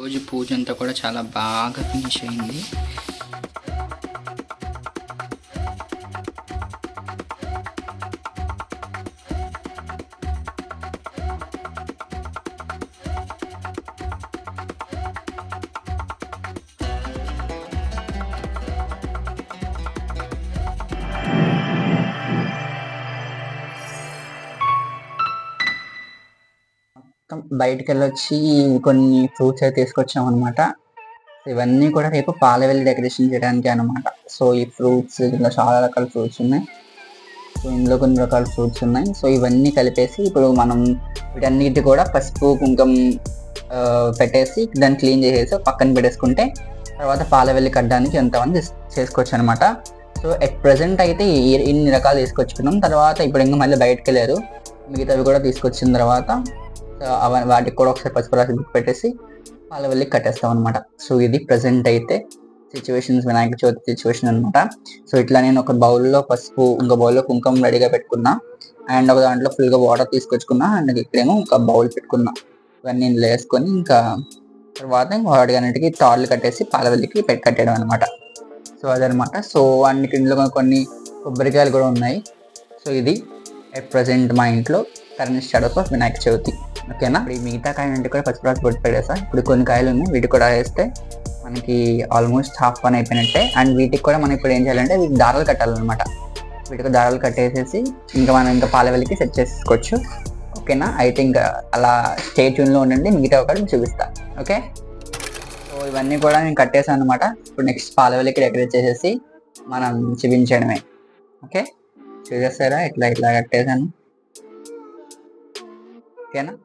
రోజు పూజ అంతా కూడా చాలా బాగా ఫినిష్ అయింది. బయటికి వెళ్ళొచ్చి కొన్ని ఫ్రూట్స్ అయితే తీసుకొచ్చాం అనమాట. ఇవన్నీ కూడా రేపు పాలవెల్లి డెకరేషన్ చేయడానికి అనమాట. సో ఈ ఫ్రూట్స్ ఇందులో చాలా రకాల ఫ్రూట్స్ ఉన్నాయి. సో ఇందులో కొన్ని రకాల ఫ్రూట్స్ ఉన్నాయి. సో ఇవన్నీ కలిపేసి ఇప్పుడు మనం వీటన్నిటి కూడా పసుపు కుంకుమ పెట్టేసి దాన్ని క్లీన్ చేసేసి పక్కన పెట్టేసుకుంటే తర్వాత పాలవెల్లి కట్టడానికి ఎంతమంది చేసుకోవచ్చు అనమాట. సో ఎట్ ప్రజెంట్ అయితే ఇన్ని రకాలు తీసుకొచ్చుకున్నాం. తర్వాత ఇప్పుడు ఇంకా మళ్ళీ బయటకు వెళ్ళారు, మిగతావి కూడా తీసుకొచ్చిన తర్వాత వాటికి కూడా ఒకసారి పసుపు రాసి బుక్ పెట్టేసి పాలవెల్లి కట్టేస్తాం అనమాట. సో ఇది ప్రజెంట్ అయితే సిచ్యువేషన్స్, వినాయక చవితి సిచ్యువేషన్ అనమాట. సో ఇట్లా నేను ఒక బౌల్లో పసుపు, ఇంకో బౌల్లో కుంకుమ రెడీగా పెట్టుకున్నా, అండ్ ఒక దాంట్లో ఫుల్గా వాటర్ తీసుకొచ్చుకున్నా, అండ్ ఇక్కడేమో ఒక బౌల్ పెట్టుకున్నా. ఇవన్నీ ఇందులో వేసుకొని ఇంకా తర్వాత వాటికి తాళ్ళు కట్టేసి పాలవెల్లికి కట్టేయడం అనమాట. సో అదనమాట. సో అన్నికి ఇందులో కొన్ని కొబ్బరికాయలు కూడా ఉన్నాయి. సో ఇది అట్ ప్రజెంట్ మా ఇంట్లో current start of Vinayaka Chavithi. ఓకేనా. ఇప్పుడు ఈ మిగతా కాయలంటే కూడా పసుపు రాసి బొట్టు పెట్టేసా. ఇప్పుడు కొన్ని కాయలు ఉన్నాయి, వీటికి కూడా వేస్తే మనకి ఆల్మోస్ట్ హాఫ్ పని అయిపోయినట్టే. అండ్ వీటికి కూడా మనం ఇప్పుడు ఏం చేయాలంటే వీటికి దారాలు కట్టాలన్నమాట. వీటికి దారాలు కట్టేసేసి ఇంకా మనం ఇంకా పాలవెల్లికి సెట్ చేసుకోవచ్చు. ఓకేనా. అయితే ఇంకా అలా స్టే ట్యూన్లో ఉండండి, మిగతా ఒకటి చూపిస్తా. ఓకే. సో ఇవన్నీ కూడా నేను కట్టేసాను అనమాట. ఇప్పుడు నెక్స్ట్ పాలవెల్లికి డెకరేట్ చేసేసి మనం చూపించడమే. ఓకే. చూసేస్తారా ఇట్లా ఇట్లా కట్టేసాను. ఓకేనా.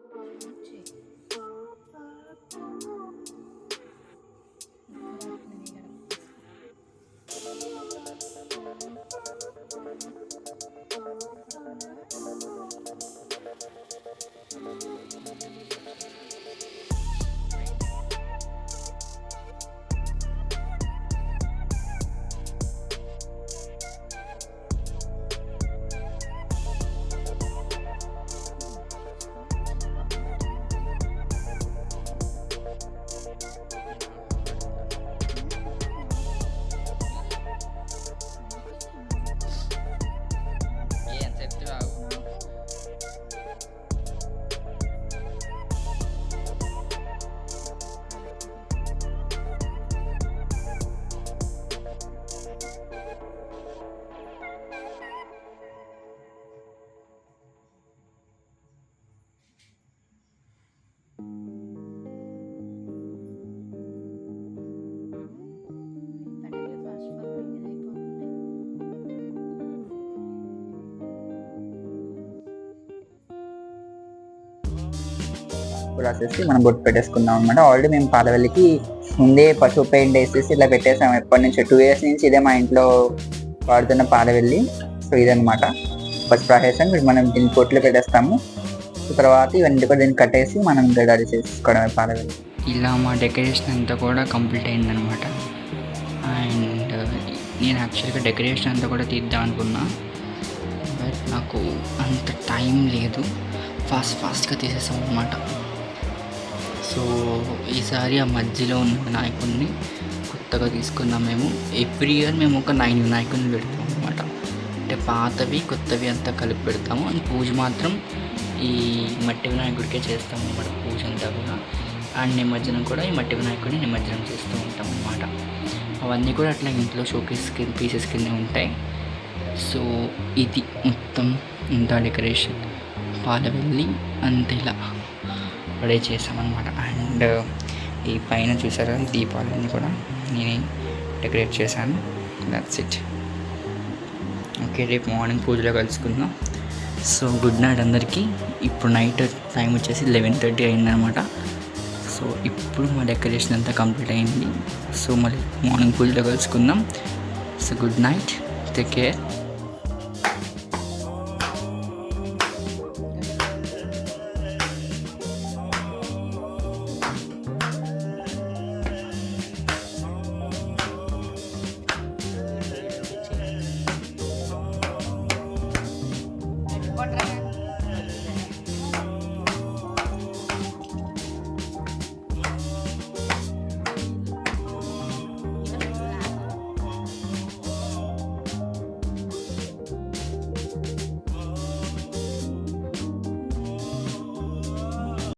రాసేసి మనం బొట్టు పెట్టేసుకుందాం అనమాట. ఆల్రెడీ మేము పాలవెల్లికి ముందే పసుపు పెయింట్ వేసేసి ఇలా పెట్టేసాం. ఎప్పటి నుంచి 2 years నుంచి ఇదే మా ఇంట్లో వాడుతున్న పాలవెల్లి. సో ఇదనమాట పసుపు రాసేసాం. ఇప్పుడు మనం దీన్ని పొట్లు పెట్టేస్తాము. తర్వాత ఇవన్నీ కూడా దీన్ని కట్టేసి మనం రెడీ చేసుకోవడమే పాలవెల్లి. ఇలా మా డెకరేషన్ అంతా కూడా కంప్లీట్ అయిందనమాట. అండ్ నేను యాక్చువల్గా డెకరేషన్ అంతా కూడా తీద్దాం అనుకున్నా, బట్ నాకు అంత టైం లేదు. ఫాస్ట్గా తీసేసాం అనమాట. సో ఈసారి ఆ మధ్యలో ఉన్న వినాయకుడిని కొత్తగా తీసుకున్నాం మేము. ఎవ్రీ ఇయర్ మేము ఒక 9 వినాయకుడిని పెడతాం అనమాట. అంటే పాతవి కొత్తవి అంతా కలిపి పెడతాము. అండ్ పూజ మాత్రం ఈ మట్టి వినాయకుడికే చేస్తాం అనమాట, పూజ అంతా కూడా. అండ్ నిమజ్జనం కూడా ఈ మట్టి వినాయకుడిని నిమజ్జనం చేస్తూ ఉంటాం అనమాట. అవన్నీ కూడా అట్లా ఇంట్లో షోకేస్ పీసెస్ కింద ఉంటాయి. సో ఇది మొత్తం ఇంత డెకరేషన్ పాలవెల్లి అంతే ఇలా రెడీ చేసామన్నమాట. అండ్ ఈ పైన చూసారా దీపాలన్నీ కూడా నేనే డెకరేట్ చేశాను. That's it. ఓకే, రేపు మార్నింగ్ పూజలో కలుసుకుందాం. సో గుడ్ నైట్ అందరికీ. ఇప్పుడు నైట్ టైం వచ్చేసి 11:30 అయిందనమాట. సో ఇప్పుడు మా డెకరేషన్ అంతా కంప్లీట్ అయింది. సో మళ్ళీ మార్నింగ్ పూజలో కలుసుకుందాం. So good night, take care.